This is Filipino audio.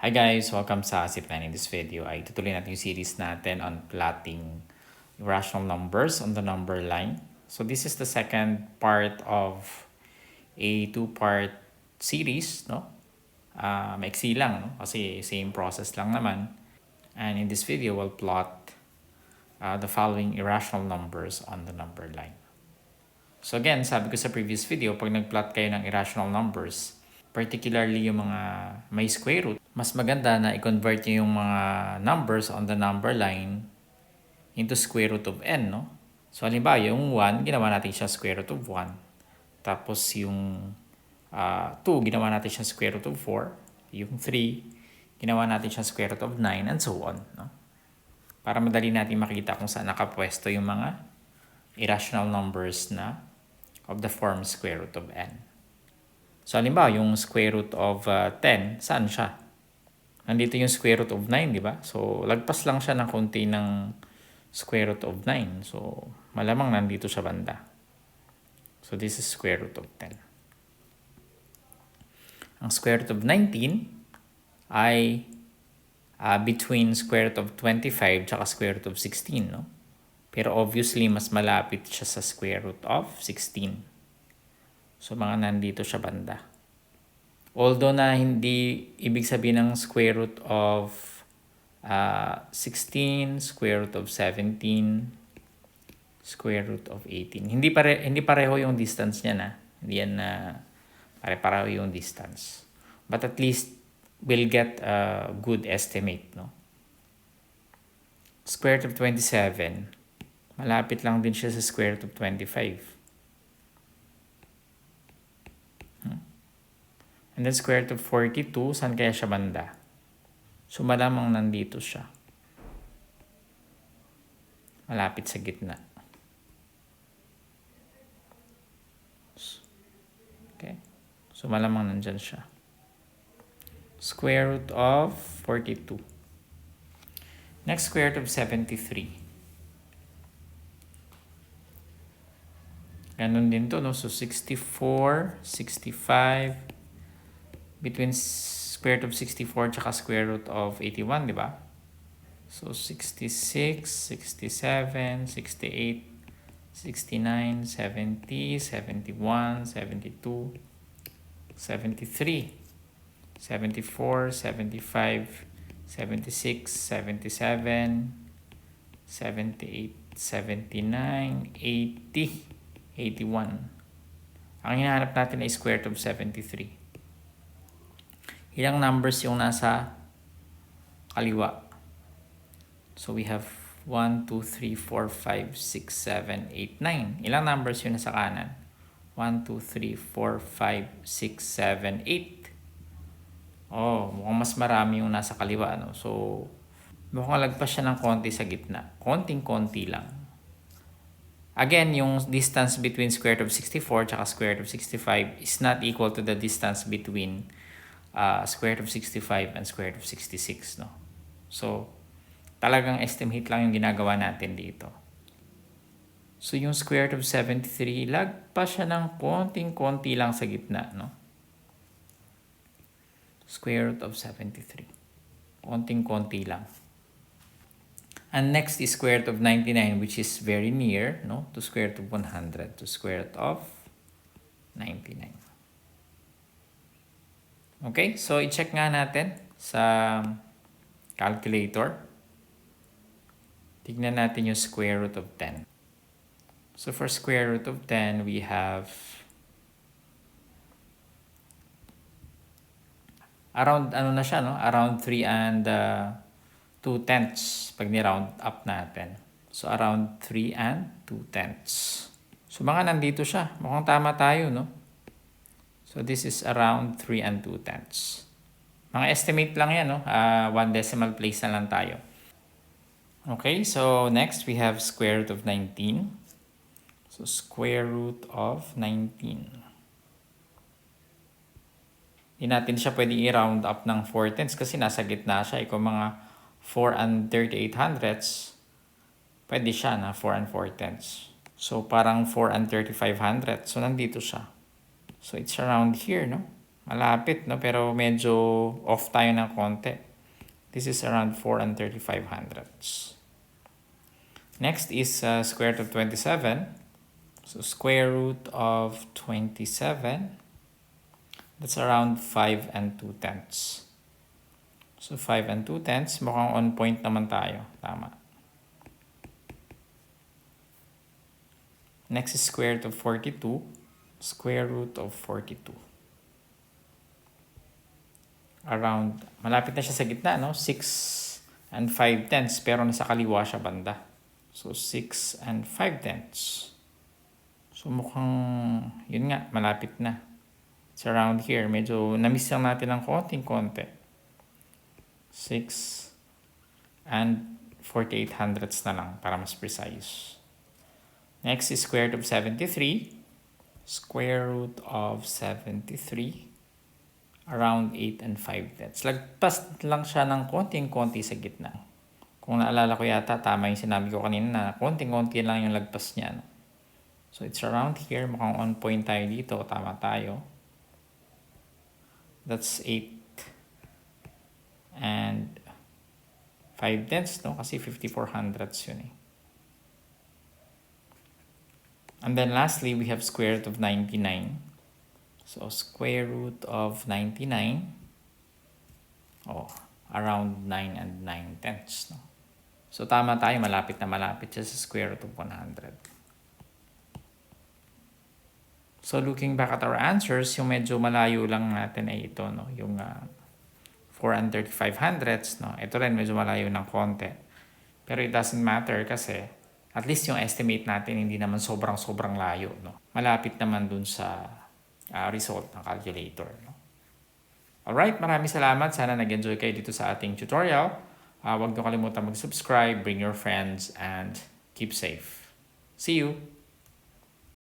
Hi guys! Welcome sa Zipline. In this video ay tutuloy natin yung series natin on plotting irrational numbers on the number line. So this is the second part of a two-part series, no? Maiksi lang, no? Kasi same process lang naman. And in this video, we'll plot the following irrational numbers on the number line. So again, sabi ko sa previous video, pag nag-plot kayo ng irrational numbers, particularly yung mga may square root, mas maganda na i-convert nyo yung mga numbers on the number line into square root of n, no? So halimbawa, yung 1, ginawa natin siya square root of 1. Tapos yung 2, ginawa natin siya square root of 4. Yung 3, ginawa natin siya square root of 9, and so on, no? Para madali natin makita kung saan nakapwesto yung mga irrational numbers na of the form square root of n. So, halimbawa, yung square root of 10, saan siya? Nandito yung square root of 9, di ba? So, lagpas lang siya ng konti ng square root of 9. So, malamang nandito sa banda. So, this is square root of 10. Ang square root of 19 ay between square root of 25 tsaka square root of 16, no? Pero obviously, mas malapit siya sa square root of 16. So, mga nandito siya banda. Although na hindi ibig sabihin ng square root of 16, square root of 17, square root of 18. Hindi pareho yung distance niya na. Hindi yan na pare-pareho yung distance. But at least, we'll get a good estimate, no? Square root of 27. Malapit lang din siya sa square root of 25. And then square root of 42, saan kaya siya banda? So malamang nandito siya. Malapit sa gitna. Okay. So malamang nandyan siya. Square root of 42. Next, square root of 73. Ganun din to, no? So 64, 65, between square root of 64 tsaka square root of 81, di ba? So 66, 67, 68, 69, 70, 71, 72, 73, 74, 75, 76, 77, 78, 79, 80, 81. Ang hinahanap natin ay square root of 73. Ilang numbers yung nasa kaliwa? So we have 1, 2, 3, 4, 5, 6, 7, 8, 9. Ilang numbers yung nasa kanan? 1, 2, 3, 4, 5, 6, 7, 8. Oh, mukhang mas marami yung nasa kaliwa, no? So, mukhang lagpas siya ng konti sa gitna. Konting-konti lang. Again, yung distance between square root of 64 tsaka square root of 65 is not equal to the distance between square root of 65 and square root of 66, no? So, talagang estimate lang yung ginagawa natin dito. So, yung square root of 73, lagpas siya ng konting-konti lang sa gitna, no? Square root of 73. Konting-konti lang. And next is square root of 99, which is very near, no? To square root of 100, to square root of 99. Okay, so i-check nga natin sa calculator. Tignan natin yung square root of 10. So for square root of 10, we have around, ano na siya, no? Around 3 and 2/10 pag ni-round up natin. So around 3 and 2/10. So mga nandito siya. Mukhang tama tayo, no? So this is around 3 and 2/10. Mga estimate lang yan, no? 1 decimal place na lang tayo. Okay, so next we have square root of 19. So square root of 19. Hindi natin siya pwede i-round up ng 4/10 kasi nasa gitna siya. Kung mga 4 and 3800ths, pwede siya na 4 and 4/10. So parang 4 and 3500. So nandito siya. So it's around here, no? Malapit, no? Pero medyo off tayo ng konti. This is around 4 and 35 hundredths. Next is square root of 27. So square root of 27, that's around 5 and 2 tenths. So 5 and 2 tenths, mukhang on point naman tayo. Tama. Next is square root of 42. Square root of 42. Around, malapit na siya sa gitna, no? 6 and 5 tenths, pero nasa kaliwa siya banda. So 6 and 5 tenths. So mukhang, yun nga, malapit na. It's around here. Medyo na-miss lang natin ng konting-konti. 6 and 48 hundredths na lang para mas precise. Next is square root of 73. Square root of 73. Around 8 and 5 tenths. Lagpas lang siya ng konting-konti sa gitna. Kung naalala ko yata, tama yung sinabi ko kanina na konting-konti lang yung lagpas niya. So it's around here. Mukhang on point tayo dito. Tama tayo. That's 8 and 5 tenths, no? Kasi 54 hundredths yun eh. And then lastly, we have square root of 99. So square root of 99, around 9 and 9 tenths. No? So tama tayo, malapit na malapit siya sa square root of 100. So looking back at our answers, yung medyo malayo lang natin ay ito, no? Yung 4 and 35 hundredths. No? Ito rin medyo malayo ng konti. Pero it doesn't matter kasi at least yung estimate natin hindi naman sobrang layo. No? Malapit naman dun sa result ng calculator. No? Alright, maraming salamat. Sana nag-enjoy kayo dito sa ating tutorial. Huwag niyo kalimutan mag-subscribe, bring your friends, and keep safe. See you!